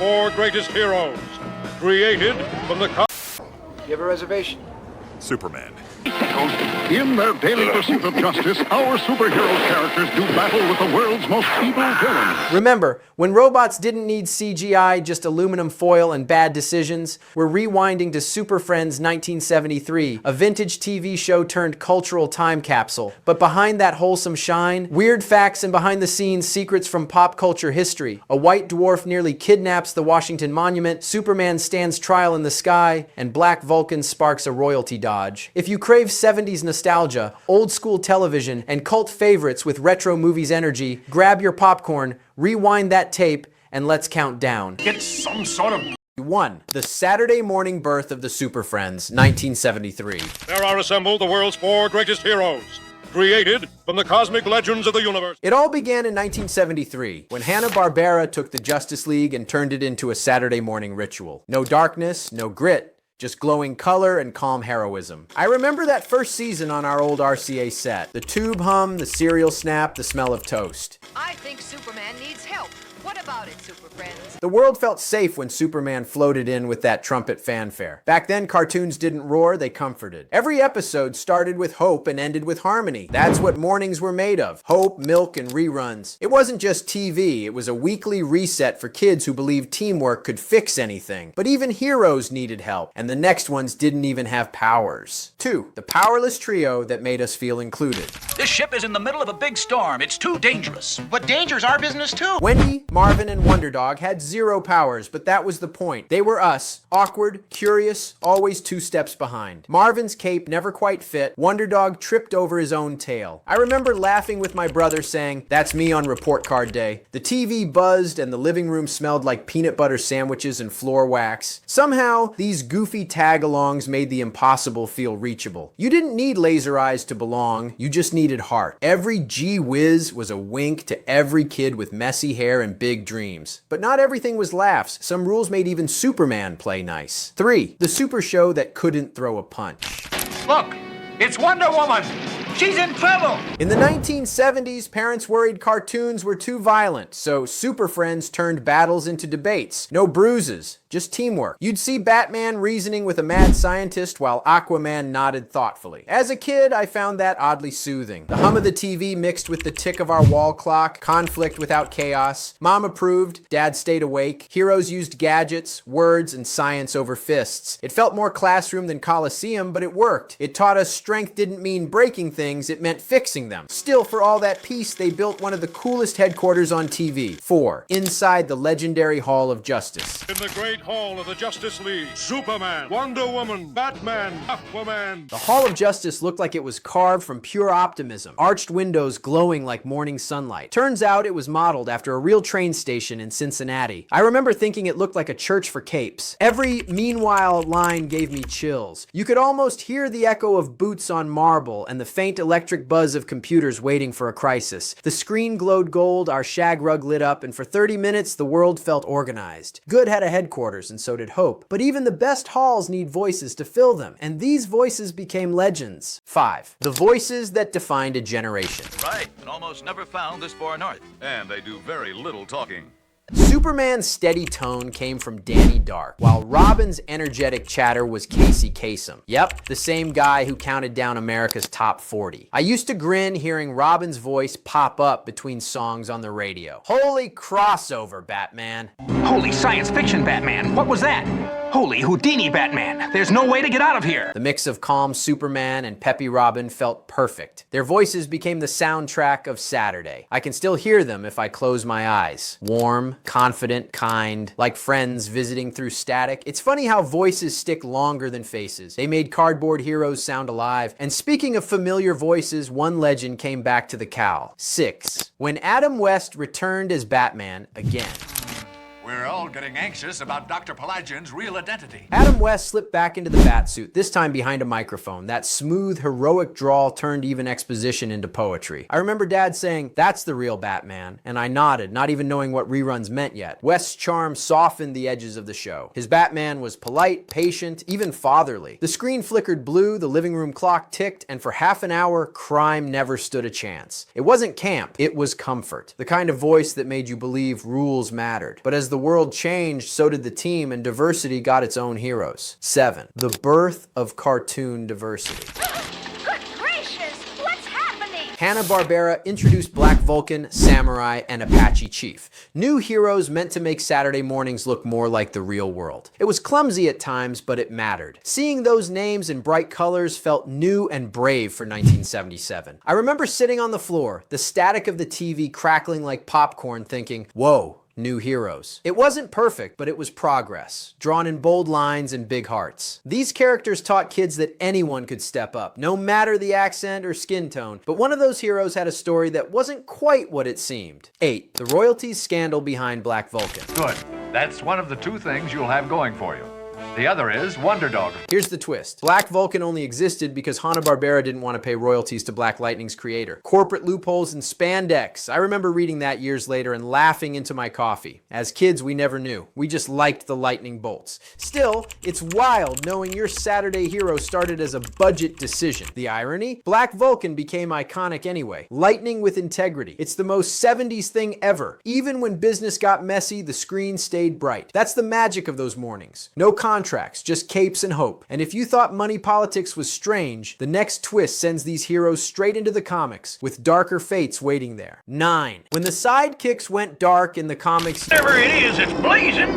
Four greatest heroes, created from the... You have a reservation? Superman. In their daily pursuit of justice, our superhero characters do battle with the world's most evil villains. Remember, when robots didn't need CGI, just aluminum foil and bad decisions, we're rewinding to Super Friends 1973, a vintage TV show turned cultural time capsule. But behind that wholesome shine, weird facts and behind-the-scenes secrets from pop culture history. A white dwarf nearly kidnaps the Washington Monument, Superman stands trial in the sky, and Black Vulcan sparks a royalty dodge. If you crave 70s nostalgia, old school television, and cult favorites with retro movies energy, grab your popcorn, rewind that tape, and let's count down. Get some sort of... 1. The Saturday morning birth of the Super Friends, 1973. There are assembled the world's four greatest heroes, created from the cosmic legends of the universe. It all began in 1973, when Hanna-Barbera took the Justice League and turned it into a Saturday morning ritual. No darkness, no grit, just glowing color and calm heroism. I remember that first season on our old RCA set. The tube hum, the cereal snap, the smell of toast. I think Superman needs help. What about it, Super Friends? The world felt safe when Superman floated in with that trumpet fanfare. Back then, cartoons didn't roar, they comforted. Every episode started with hope and ended with harmony. That's what mornings were made of. Hope, milk, and reruns. It wasn't just TV, it was a weekly reset for kids who believed teamwork could fix anything. But even heroes needed help, and the next ones didn't even have powers. 2. The powerless trio that made us feel included. This ship is in the middle of a big storm. It's too dangerous. But danger's our business too. Wendy, Marvin, and Wonder Dog had zero powers, but that was the point. They were us, awkward, curious, always 2 steps behind. Marvin's cape never quite fit. Wonder Dog tripped over his own tail. I remember laughing with my brother saying, "That's me on report card day." The TV buzzed and the living room smelled like peanut butter sandwiches and floor wax. Somehow, these goofy tag-alongs made the impossible feel reachable. You didn't need laser eyes to belong, you just needed heart. Every gee whiz was a wink to every kid with messy hair and big dreams. But not everything was laughs. Some rules made even Superman play nice. 3. The super show that couldn't throw a punch. Look, it's Wonder Woman. She's in trouble. In the 1970s, parents worried cartoons were too violent, so Super Friends turned battles into debates. No bruises, just teamwork. You'd see Batman reasoning with a mad scientist while Aquaman nodded thoughtfully. As a kid, I found that oddly soothing. The hum of the TV mixed with the tick of our wall clock, conflict without chaos. Mom approved, Dad stayed awake. Heroes used gadgets, words, and science over fists. It felt more classroom than Coliseum, but it worked. It taught us strength didn't mean breaking things, it meant fixing them. Still, for all that peace, they built one of the coolest headquarters on TV. 4. Inside the legendary Hall of Justice. In the great hall of the Justice League, Superman, Wonder Woman, Batman, Aquaman. The Hall of Justice looked like it was carved from pure optimism, arched windows glowing like morning sunlight. Turns out it was modeled after a real train station in Cincinnati. I remember thinking it looked like a church for capes. Every meanwhile line gave me chills. You could almost hear the echo of boots on marble and the faint electric buzz of computers waiting for a crisis. The screen glowed gold, our shag rug lit up, and for 30 minutes the world felt organized. Good had a headquarters, and so did hope. But even the best halls need voices to fill them, and these voices became legends. 5. The voices that defined a generation. Right, and almost never found this far north. And they do very little talking. Superman's steady tone came from Danny Dark, while Robin's energetic chatter was Kasem. Yep, the same guy who counted down America's top 40. I used to grin hearing Robin's voice pop up between songs on the radio. Holy crossover, Batman. Holy science fiction Batman, what was that? Holy Houdini Batman, there's no way to get out of here. The mix of calm Superman and peppy Robin felt perfect. Their voices became the soundtrack of Saturday. I can still hear them if I close my eyes. Warm, confident, kind, like friends visiting through static. It's funny how voices stick longer than faces. They made cardboard heroes sound alive. And speaking of familiar voices, one legend came back to the cowl. 6. When Adam West returned as Batman again. We're all getting anxious about Dr. Pelagian's real identity. Adam West slipped back into the batsuit, this time behind a microphone. That smooth, heroic drawl turned even exposition into poetry. I remember Dad saying, "That's the real Batman," and I nodded, not even knowing what reruns meant yet. West's charm softened the edges of the show. His Batman was polite, patient, even fatherly. The screen flickered blue, the living room clock ticked, and for half an hour, crime never stood a chance. It wasn't camp, it was comfort. The kind of voice that made you believe rules mattered. But as the world changed, so did the team, and diversity got its own heroes. 7. The birth of cartoon diversity. Good gracious! What's happening? Hanna-Barbera introduced Black Vulcan, Samurai, and Apache Chief. New heroes meant to make Saturday mornings look more like the real world. It was clumsy at times, but it mattered. Seeing those names in bright colors felt new and brave for 1977. I remember sitting on the floor, the static of the TV crackling like popcorn, thinking, whoa. New heroes. It wasn't perfect, but it was progress, drawn in bold lines and big hearts. These characters taught kids that anyone could step up, no matter the accent or skin tone, but one of those heroes had a story that wasn't quite what it seemed. 8. The royalties scandal behind Black Vulcan. Good. That's one of the two things you'll have going for you. The other is Wonder Dog. Here's the twist. Black Vulcan only existed because Hanna-Barbera didn't want to pay royalties to Black Lightning's creator. Corporate loopholes and spandex. I remember reading that years later and laughing into my coffee. As kids, we never knew. We just liked the lightning bolts. Still, it's wild knowing your Saturday hero started as a budget decision. The irony? Black Vulcan became iconic anyway. Lightning with integrity. It's the most 70s thing ever. Even when business got messy, the screen stayed bright. That's the magic of those mornings. No contracts, just capes and hope. And if you thought money politics was strange, the next twist sends these heroes straight into the comics, with darker fates waiting there. 9. When the Sidekicks went dark in the comics... Whatever it is, it's blazing.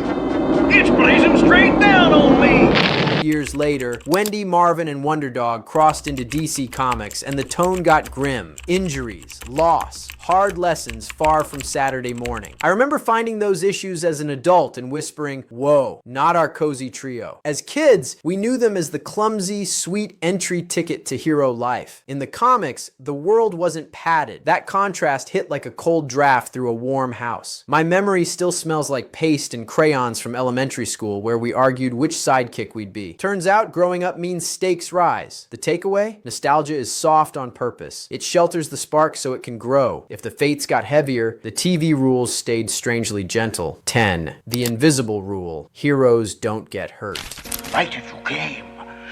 It's blazing straight down on me. Years later, Wendy, Marvin, and Wonder Dog crossed into DC Comics, and the tone got grim. Injuries, loss, hard lessons far from Saturday morning. I remember finding those issues as an adult and whispering, whoa, not our cozy trio. As kids, we knew them as the clumsy, sweet entry ticket to hero life. In the comics, the world wasn't padded. That contrast hit like a cold draft through a warm house. My memory still smells like paste and crayons from elementary school, where we argued which sidekick we'd be. Turns out growing up means stakes rise. The takeaway? Nostalgia is soft on purpose. It shelters the spark so it can grow. If the fates got heavier, the TV rules stayed strangely gentle. 10. The invisible rule. Heroes don't get hurt. Right as you came.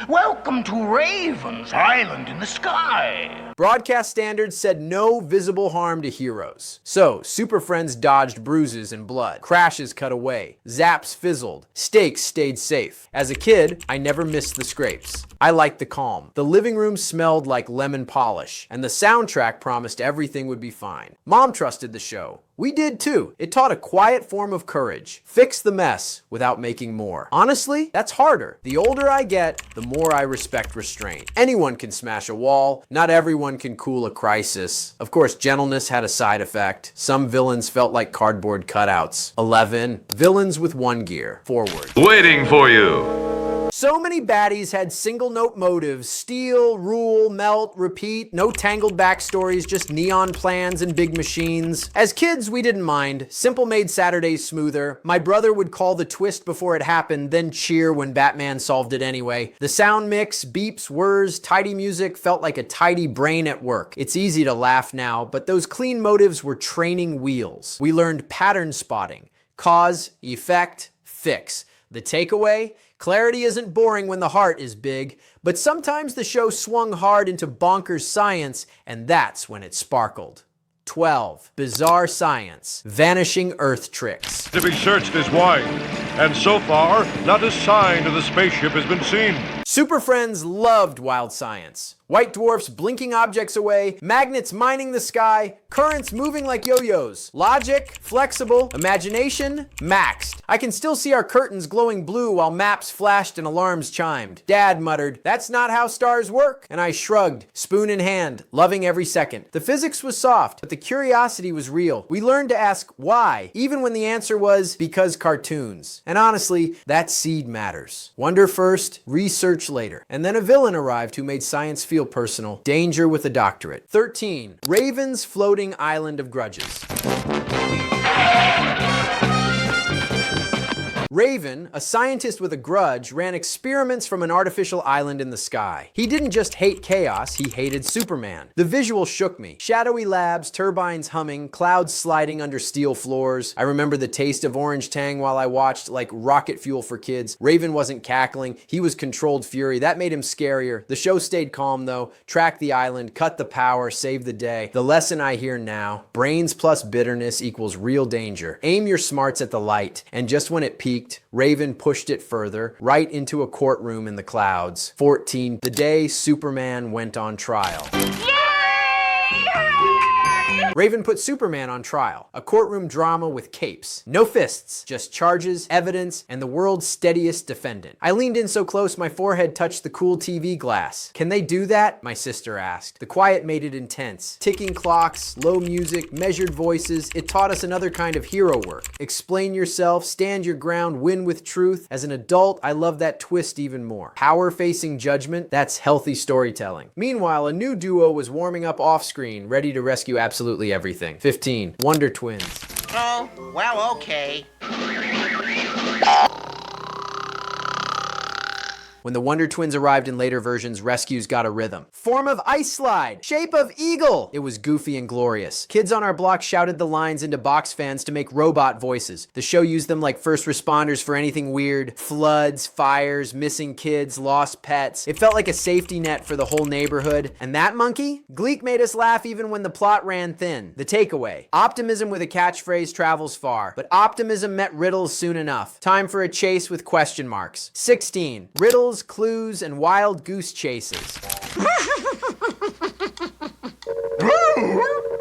Welcome to Raven's Island in the sky. Broadcast standards said no visible harm to heroes. So, Super Friends dodged bruises and blood. Crashes cut away. Zaps fizzled. Stakes stayed safe. As a kid, I never missed the scrapes. I liked the calm. The living room smelled like lemon polish, and the soundtrack promised everything would be fine. Mom trusted the show. We did too. It taught a quiet form of courage. Fix the mess without making more. Honestly, that's harder. The older I get, the more I respect restraint. Anyone can smash a wall. Not everyone can cool a crisis. Of course, gentleness had a side effect. Some villains felt like cardboard cutouts. 11. Villains with one gear. Forward. Waiting for you. So many baddies had single-note motives: steal, rule, melt, repeat, no tangled backstories, just neon plans and big machines. As kids, we didn't mind. Simple made Saturdays smoother. My brother would call the twist before it happened, then cheer when Batman solved it anyway. The sound mix, beeps, whirs, tidy music felt like a tidy brain at work. It's easy to laugh now, but those clean motives were training wheels. We learned pattern spotting. Cause, effect, fix. The takeaway? Clarity isn't boring when the heart is big, but sometimes the show swung hard into bonkers science, and that's when it sparkled. 12. Bizarre science. Vanishing Earth tricks. To be searched is wide, and so far, not a sign of the spaceship has been seen. Super Friends loved wild science. White dwarfs blinking objects away, magnets mining the sky, currents moving like yo-yos. Logic, flexible, imagination, maxed. I can still see our curtains glowing blue while maps flashed and alarms chimed. Dad muttered, "That's not how stars work." And I shrugged, spoon in hand, loving every second. The physics was soft, but the curiosity was real. We learned to ask why, even when the answer was because cartoons. And honestly, that seed matters. Wonder first, research later. And then a villain arrived who made science feel personal. Danger with a doctorate. 13. Raven's floating island of grudges. Raven, a scientist with a grudge, ran experiments from an artificial island in the sky. He didn't just hate chaos, he hated Superman. The visual shook me. Shadowy labs, turbines humming, clouds sliding under steel floors. I remember the taste of orange tang while I watched, like rocket fuel for kids. Raven wasn't cackling, he was controlled fury. That made him scarier. The show stayed calm though, tracked the island, cut the power, saved the day. The lesson I hear now, brains plus bitterness equals real danger. Aim your smarts at the light. And just when it peaked, Raven pushed it further, right into a courtroom in the clouds. 14, the day Superman went on trial. Raven put Superman on trial, a courtroom drama with capes. No fists, just charges, evidence, and the world's steadiest defendant. I leaned in so close my forehead touched the cool TV glass. Can they do that? My sister asked. The quiet made it intense. Ticking clocks, low music, measured voices. It taught us another kind of hero work. Explain yourself, stand your ground, win with truth. As an adult, I love that twist even more. Power facing judgment, that's healthy storytelling. Meanwhile, a new duo was warming up off screen, ready to rescue absolutely everything. 15, Wonder Twins. Oh, well, okay. When the Wonder Twins arrived in later versions, rescues got a rhythm. Form of ice slide, shape of eagle. It was goofy and glorious. Kids on our block shouted the lines into box fans to make robot voices. The show used them like first responders for anything weird. Floods, fires, missing kids, lost pets. It felt like a safety net for the whole neighborhood. And that monkey? Gleek made us laugh even when the plot ran thin. The takeaway. Optimism with a catchphrase travels far, but optimism met riddles soon enough. Time for a chase with question marks. 16, riddles, clues, and wild goose chases.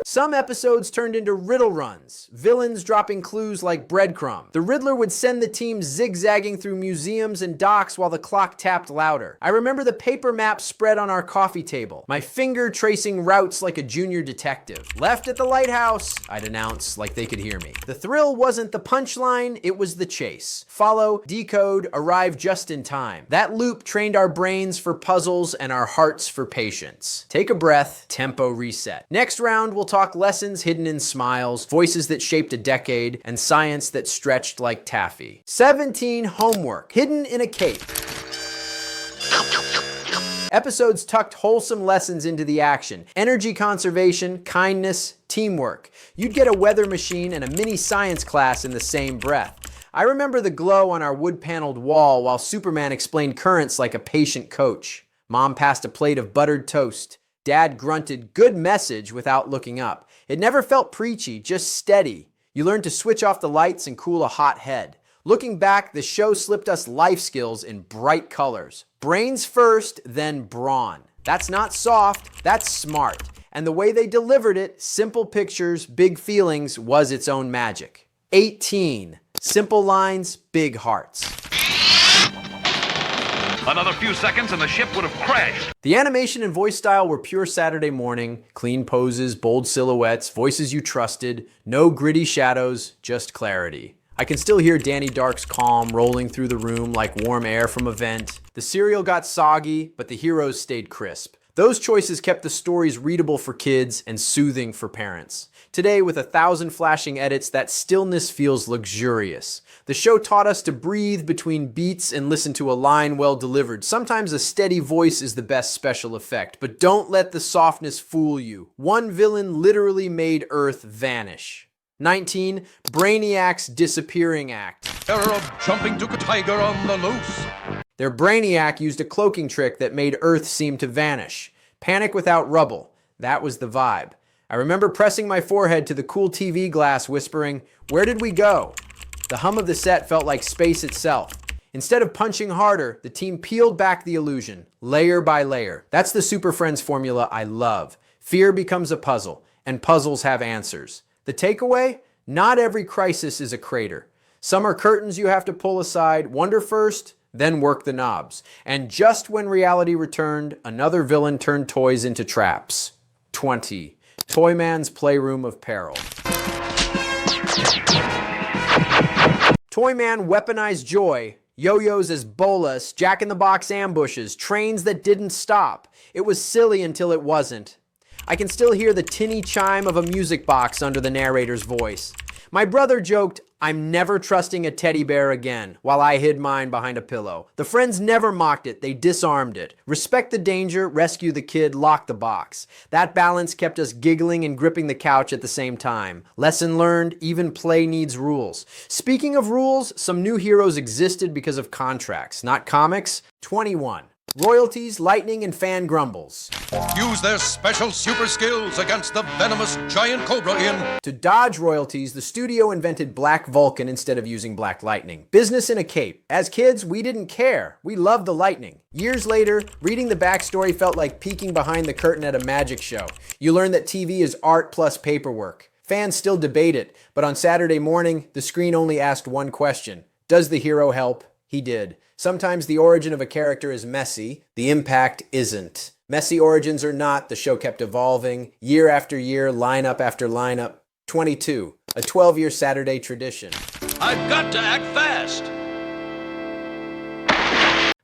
Some episodes turned into riddle runs, villains dropping clues like breadcrumb. The Riddler would send the team zigzagging through museums and docks while the clock tapped louder. I remember the paper map spread on our coffee table, my finger tracing routes like a junior detective. Left at the lighthouse, I'd announce like they could hear me. The thrill wasn't the punchline, it was the chase. Follow, decode, arrive just in time. That loop trained our brains for puzzles and our hearts for patience. Take a breath, tempo reset. Next round, we'll talk lessons hidden in smiles, voices that shaped a decade, and science that stretched like taffy. 17, homework, hidden in a cape. Episodes tucked wholesome lessons into the action. Energy conservation, kindness, teamwork. You'd get a weather machine and a mini science class in the same breath. I remember the glow on our wood-paneled wall while Superman explained currents like a patient coach. Mom passed a plate of buttered toast. Dad grunted, "Good message," without looking up. It never felt preachy, just steady. You learned to switch off the lights and cool a hot head. Looking back, the show slipped us life skills in bright colors. Brains first, then brawn. That's not soft, that's smart. And the way they delivered it, simple pictures, big feelings, was its own magic. 18, simple lines, big hearts. Another few seconds and the ship would have crashed. The animation and voice style were pure Saturday morning. Clean poses, bold silhouettes, voices you trusted, no gritty shadows, just clarity. I can still hear Danny Dark's calm rolling through the room like warm air from a vent. The cereal got soggy, but the heroes stayed crisp. Those choices kept the stories readable for kids and soothing for parents. Today, with 1,000 flashing edits, that stillness feels luxurious. The show taught us to breathe between beats and listen to a line well delivered. Sometimes a steady voice is the best special effect, but don't let the softness fool you. One villain literally made Earth vanish. 19, Brainiac's disappearing act. Terror of jumping to a tiger on the loose. Their Brainiac used a cloaking trick that made Earth seem to vanish. Panic without rubble. That was the vibe. I remember pressing my forehead to the cool TV glass, whispering, "Where did we go?" The hum of the set felt like space itself. Instead of punching harder, the team peeled back the illusion, layer by layer. That's the Super Friends formula I love. Fear becomes a puzzle, and puzzles have answers. The takeaway? Not every crisis is a crater. Some are curtains you have to pull aside, wonder first, then work the knobs. And just when reality returned, another villain turned toys into traps. 20. Toyman's Playroom of Peril. Toyman weaponized joy, yo-yos as bolas, jack-in-the-box ambushes, trains that didn't stop. It was silly until it wasn't. I can still hear the tinny chime of a music box under the narrator's voice. My brother joked, "I'm never trusting a teddy bear again," while I hid mine behind a pillow. The friends never mocked it, they disarmed it. Respect the danger, rescue the kid, lock the box. That balance kept us giggling and gripping the couch at the same time. Lesson learned, even play needs rules. Speaking of rules, some new heroes existed because of contracts, not comics. 21. Royalties, lightning, and fan grumbles. Use their special super skills against the venomous giant cobra in... To dodge royalties, the studio invented Black Vulcan instead of using Black Lightning. Business in a cape. As kids, we didn't care. We loved the lightning. Years later, reading the backstory felt like peeking behind the curtain at a magic show. You learn that TV is art plus paperwork. Fans still debate it, but on Saturday morning, the screen only asked one question. Does the hero help? He did. Sometimes the origin of a character is messy, the impact isn't. Messy origins or not, the show kept evolving, year after year, lineup after lineup. 22, a 12-year Saturday tradition. I've got to act fast!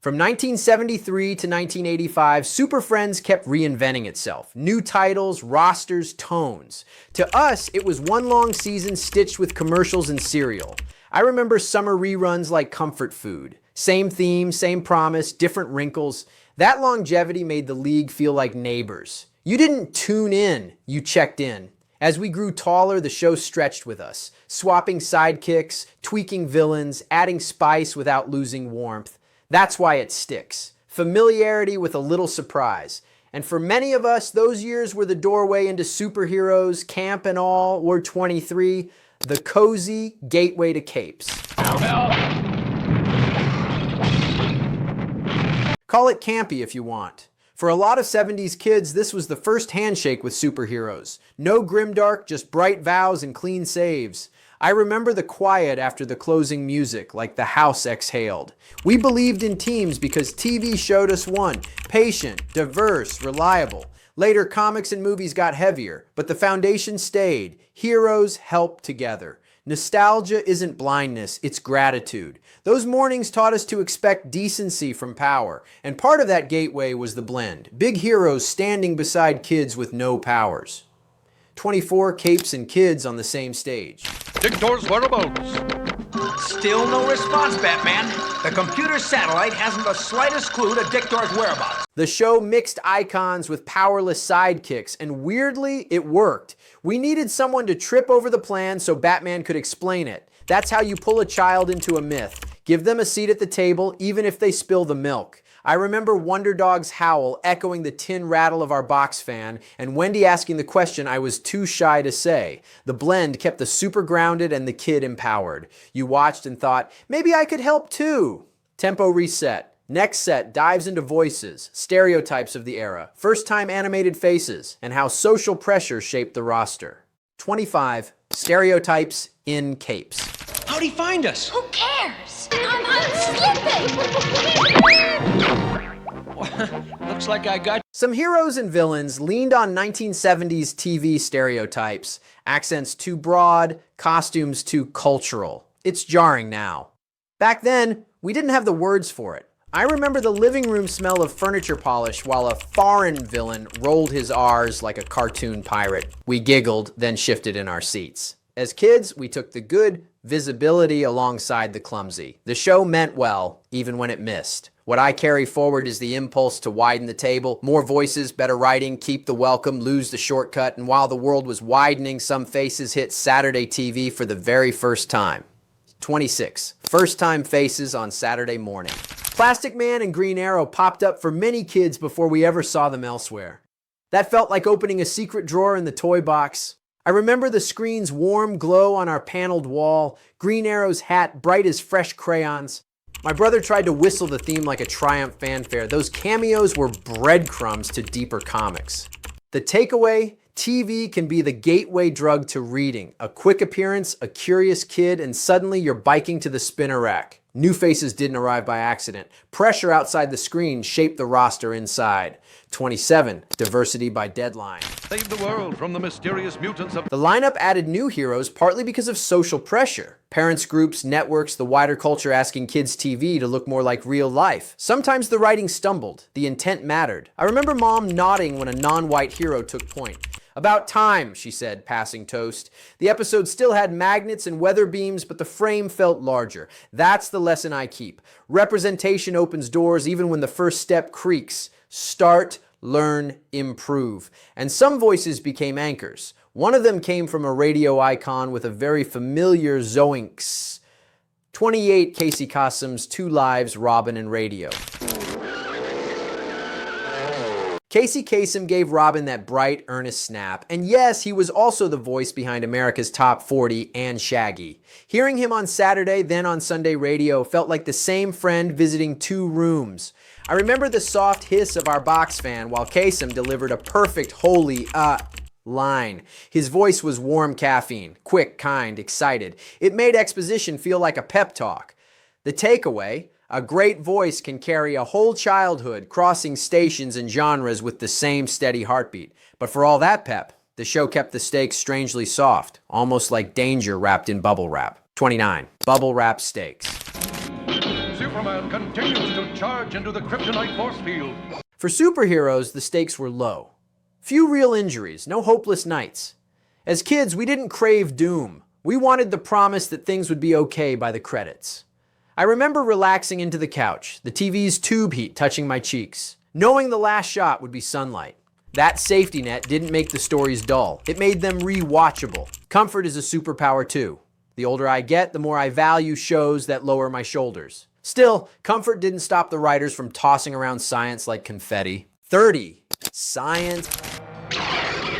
From 1973 to 1985, Super Friends kept reinventing itself. New titles, rosters, tones. To us, it was one long season stitched with commercials and cereal. I remember summer reruns like comfort food. Same theme, same promise, different wrinkles. That longevity made the league feel like neighbors. You didn't tune in, you checked in. As we grew taller, the show stretched with us, swapping sidekicks, tweaking villains, adding spice without losing warmth. That's why it sticks. Familiarity with a little surprise. And for many of us, those years were the doorway into superheroes, camp and all, or 23, the cozy gateway to capes. Call it campy if you want. For a lot of 70s kids, this was the first handshake with superheroes. No grimdark, just bright vows and clean saves. I remember the quiet after the closing music, like the house exhaled. We believed in teams because TV showed us one, patient, diverse, reliable. Later, comics and movies got heavier, but the foundation stayed. Heroes help together. Nostalgia isn't blindness, it's gratitude. Those mornings taught us to expect decency from power, and part of that gateway was the blend. Big heroes standing beside kids with no powers. 24 capes and kids on the same stage. Dictor's whereabouts. Still no response, Batman. The computer satellite hasn't the slightest clue to Dictor's whereabouts. The show mixed icons with powerless sidekicks, and weirdly, it worked. We needed someone to trip over the plan so Batman could explain it. That's how you pull a child into a myth. Give them a seat at the table, even if they spill the milk. I remember Wonder Dog's howl echoing the tin rattle of our box fan, and Wendy asking the question I was too shy to say. The blend kept the super grounded and the kid empowered. You watched and thought, maybe I could help too. Tempo reset. Next set dives into voices, stereotypes of the era, first-time animated faces, and how social pressure shaped the roster. 25. Stereotypes in capes. How'd he find us? Who cares? I'm slipping! Looks like I got... Some heroes and villains leaned on 1970s TV stereotypes, accents too broad, costumes too cultural. It's jarring now. Back then, we didn't have the words for it. I remember the living room smell of furniture polish while a foreign villain rolled his R's like a cartoon pirate. We giggled, then shifted in our seats. As kids, we took the good visibility alongside the clumsy. The show meant well, even when it missed. What I carry forward is the impulse to widen the table. More voices, better writing, keep the welcome, lose the shortcut. And while the world was widening, some faces hit Saturday TV for the very first time. 26. First-time faces on Saturday morning. Plastic Man and Green Arrow popped up for many kids before we ever saw them elsewhere. That felt like opening a secret drawer in the toy box. I remember the screen's warm glow on our paneled wall, Green Arrow's hat bright as fresh crayons. My brother tried to whistle the theme like a Triumph fanfare. Those cameos were breadcrumbs to deeper comics. The takeaway, TV can be the gateway drug to reading. A quick appearance, a curious kid, and suddenly you're biking to the spinner rack. New faces didn't arrive by accident. Pressure outside the screen shaped the roster inside. 27. Diversity by deadline. Save the world from the mysterious mutants of... The lineup added new heroes partly because of social pressure. Parents groups, networks, the wider culture asking kids' TV to look more like real life. Sometimes the writing stumbled. The intent mattered. I remember Mom nodding when a non-white hero took point. About time, she said, passing toast. The episode still had magnets and weather beams, but the frame felt larger. That's the lesson I keep. Representation opens doors even when the first step creaks. Start, learn, improve. And some voices became anchors. One of them came from a radio icon with a very familiar zoinks. 28 Casey Kasem's Two Lives, Robin and Radio. Casey Kasem gave Robin that bright, earnest snap, and yes, he was also the voice behind America's Top 40 and Shaggy. Hearing him on Saturday, then on Sunday radio, felt like the same friend visiting two rooms. I remember the soft hiss of our box fan while Kasem delivered a perfect, holy, line. His voice was warm caffeine, quick, kind, excited. It made exposition feel like a pep talk. The takeaway: a great voice can carry a whole childhood, crossing stations and genres with the same steady heartbeat. But for all that pep, the show kept the stakes strangely soft, almost like danger wrapped in bubble wrap. 29. Bubble wrap stakes. Superman continues to charge into the kryptonite force field. For superheroes, the stakes were low. Few real injuries, no hopeless nights. As kids, we didn't crave doom. We wanted the promise that things would be okay by the credits. I remember relaxing into the couch, the TV's tube heat touching my cheeks, knowing the last shot would be sunlight. That safety net didn't make the stories dull. It made them re-watchable. Comfort is a superpower too. The older I get, the more I value shows that lower my shoulders. Still, comfort didn't stop the writers from tossing around science like confetti. 30. Science.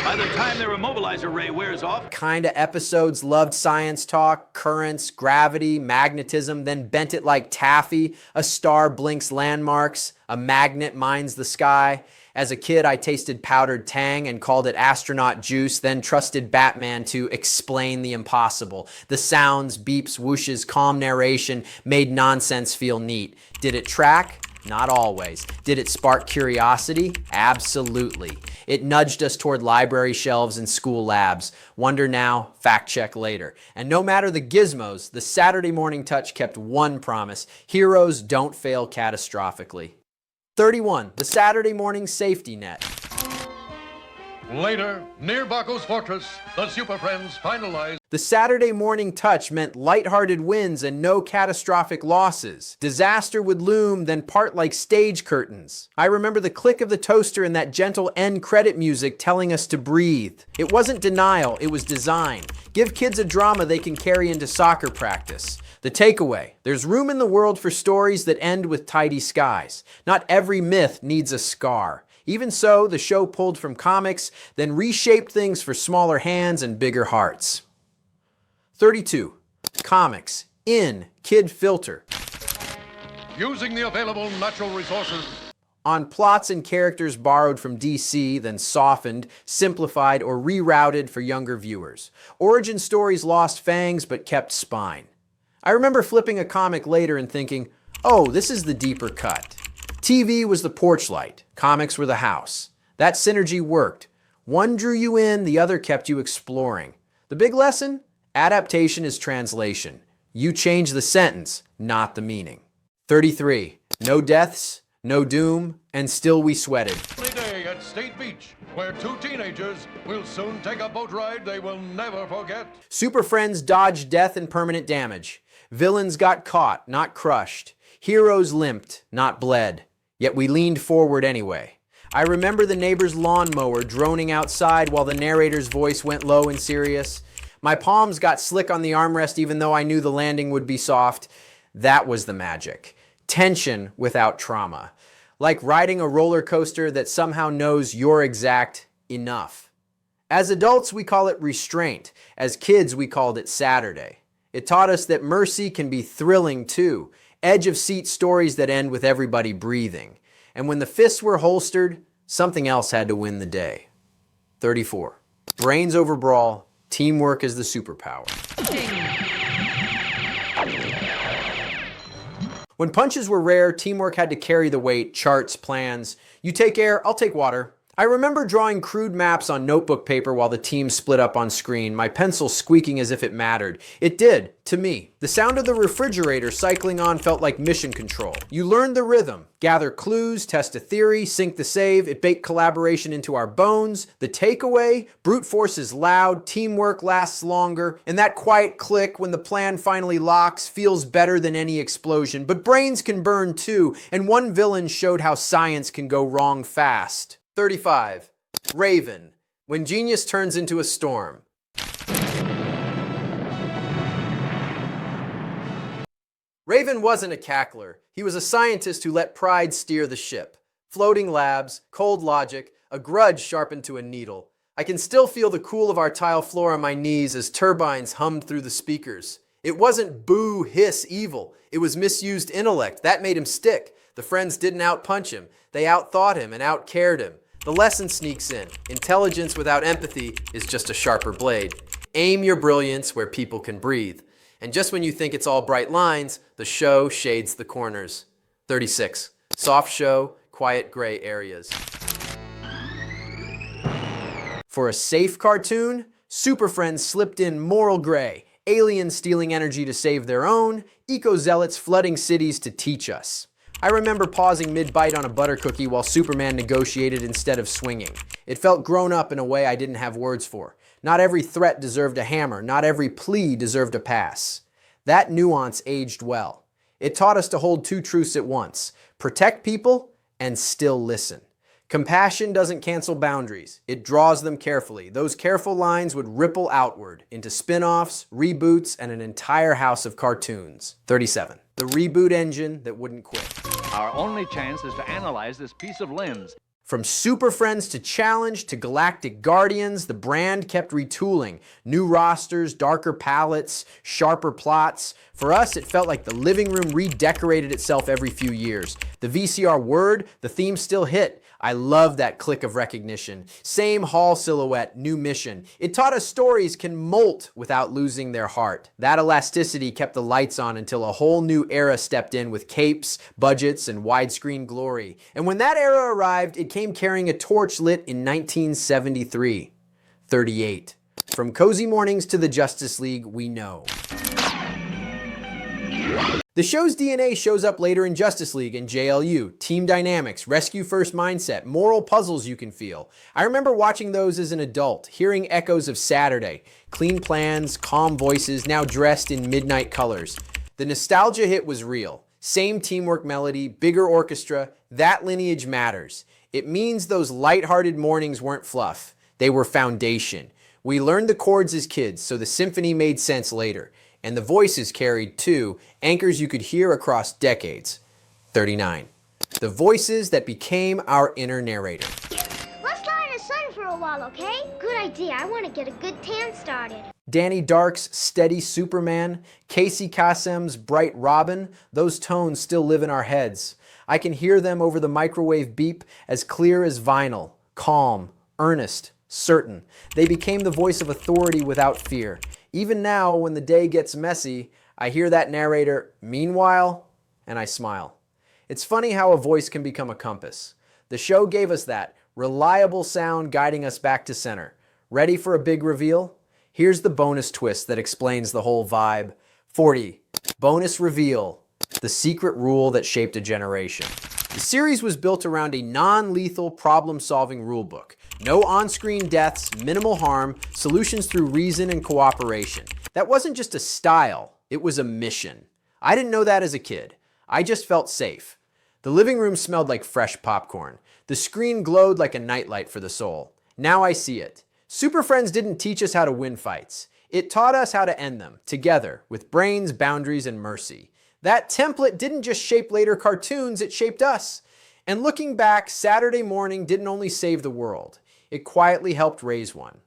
By the time their immobilizer ray wears off, Kinda episodes loved science talk, currents, gravity, magnetism, then bent it like taffy. A star blinks landmarks, a magnet mines the sky. As a kid, I tasted powdered Tang and called it astronaut juice, then trusted Batman to explain the impossible. The sounds, beeps, whooshes, calm narration made nonsense feel neat. Did it track? Not always. Did it spark curiosity? Absolutely. It nudged us toward library shelves and school labs. Wonder now, fact check later. And no matter the gizmos, the Saturday Morning Touch kept one promise: heroes don't fail catastrophically. 31. The Saturday Morning Safety Net. Later, near Baku's fortress, the Super Friends finalize. The Saturday Morning Touch meant lighthearted wins and no catastrophic losses. Disaster would loom, then part like stage curtains. I remember the click of the toaster and that gentle end credit music telling us to breathe. It wasn't denial, it was design. Give kids a drama they can carry into soccer practice. The takeaway: there's room in the world for stories that end with tidy skies. Not every myth needs a scar. Even so, the show pulled from comics, then reshaped things for smaller hands and bigger hearts. 32. Comics. In. Kid filter. Using the available natural resources. On plots and characters borrowed from DC, then softened, simplified, or rerouted for younger viewers. Origin stories lost fangs but kept spine. I remember flipping a comic later and thinking, oh, this is the deeper cut. TV was the porch light, comics were the house. That synergy worked. One drew you in, the other kept you exploring. The big lesson? Adaptation is translation. You change the sentence, not the meaning. 33. No deaths, no doom, and still we sweated. Day at State Beach, where two teenagers will soon take a boat ride they will never forget. Super Friends dodged death and permanent damage. Villains got caught, not crushed. Heroes limped, not bled. Yet we leaned forward anyway. I remember the neighbor's lawnmower droning outside while the narrator's voice went low and serious. My palms got slick on the armrest even though I knew the landing would be soft. That was the magic. Tension without trauma. Like riding a roller coaster that somehow knows your exact enough. As adults, we call it restraint. As kids, we called it Saturday. It taught us that mercy can be thrilling too. Edge-of-seat stories that end with everybody breathing. And when the fists were holstered, something else had to win the day. 34. Brains over brawl, teamwork is the superpower. When punches were rare, teamwork had to carry the weight, charts, plans. You take air, I'll take water. I remember drawing crude maps on notebook paper while the team split up on screen, my pencil squeaking as if it mattered. It did, to me. The sound of the refrigerator cycling on felt like mission control. You learned the rhythm. Gather clues, test a theory, sync the save. It baked collaboration into our bones. The takeaway, brute force is loud, teamwork lasts longer, and that quiet click when the plan finally locks feels better than any explosion. But brains can burn too, and one villain showed how science can go wrong fast. 35. Raven. When genius turns into a storm. Raven wasn't a cackler. He was a scientist who let pride steer the ship. Floating labs, cold logic, a grudge sharpened to a needle. I can still feel the cool of our tile floor on my knees as turbines hummed through the speakers. It wasn't boo, hiss, evil. It was misused intellect. That made him stick. The friends didn't outpunch him. They outthought him and outcared him. The lesson sneaks in. Intelligence without empathy is just a sharper blade. Aim your brilliance where people can breathe. And just when you think it's all bright lines, the show shades the corners. 36. Soft show, quiet gray areas. For a safe cartoon, Super Friends slipped in moral gray. Aliens stealing energy to save their own. Eco-zealots flooding cities to teach us. I remember pausing mid-bite on a butter cookie while Superman negotiated instead of swinging. It felt grown up in a way I didn't have words for. Not every threat deserved a hammer. Not every plea deserved a pass. That nuance aged well. It taught us to hold two truths at once. Protect people and still listen. Compassion doesn't cancel boundaries. It draws them carefully. Those careful lines would ripple outward into spin-offs, reboots, and an entire house of cartoons. 37. The reboot engine that wouldn't quit. Our only chance is to analyze this piece of lens. From Super Friends to Challenge to Galactic Guardians, the brand kept retooling. New rosters, darker palettes, sharper plots. For us, it felt like the living room redecorated itself every few years. The VCR word, the theme still hit. I love that click of recognition. Same hall silhouette, new mission. It taught us stories can molt without losing their heart. That elasticity kept the lights on until a whole new era stepped in with capes, budgets, and widescreen glory. And when that era arrived, it came carrying a torch lit in 1973. 38. From Cozy Mornings to the Justice League, we know. The show's DNA shows up later in Justice League and JLU, team dynamics, rescue first mindset, moral puzzles you can feel. I remember watching those as an adult, hearing echoes of Saturday, clean plans, calm voices, now dressed in midnight colors. The nostalgia hit was real. Same teamwork melody, bigger orchestra, that lineage matters. It means those lighthearted mornings weren't fluff. They were foundation. We learned the chords as kids, so the symphony made sense later. And the voices carried too, anchors you could hear across decades. 39. The voices that became our inner narrator. Let's lie in the sun for a while, okay? Good idea. I want to get a good tan started. Danny Dark's steady Superman, Casey Kasem's bright Robin, those tones still live in our heads. I can hear them over the microwave beep as clear as vinyl, calm, earnest, certain. They became the voice of authority without fear. Even now, when the day gets messy, I hear that narrator, meanwhile, and I smile. It's funny how a voice can become a compass. The show gave us that, reliable sound guiding us back to center. Ready for a big reveal? Here's the bonus twist that explains the whole vibe. 40. Bonus reveal. The secret rule that shaped a generation. The series was built around a non-lethal problem-solving rulebook. No on-screen deaths, minimal harm, solutions through reason and cooperation. That wasn't just a style, it was a mission. I didn't know that as a kid. I just felt safe. The living room smelled like fresh popcorn. The screen glowed like a nightlight for the soul. Now I see it. Super Friends didn't teach us how to win fights. It taught us how to end them, together, with brains, boundaries, and mercy. That template didn't just shape later cartoons, it shaped us. And looking back, Saturday morning didn't only save the world. It quietly helped raise one.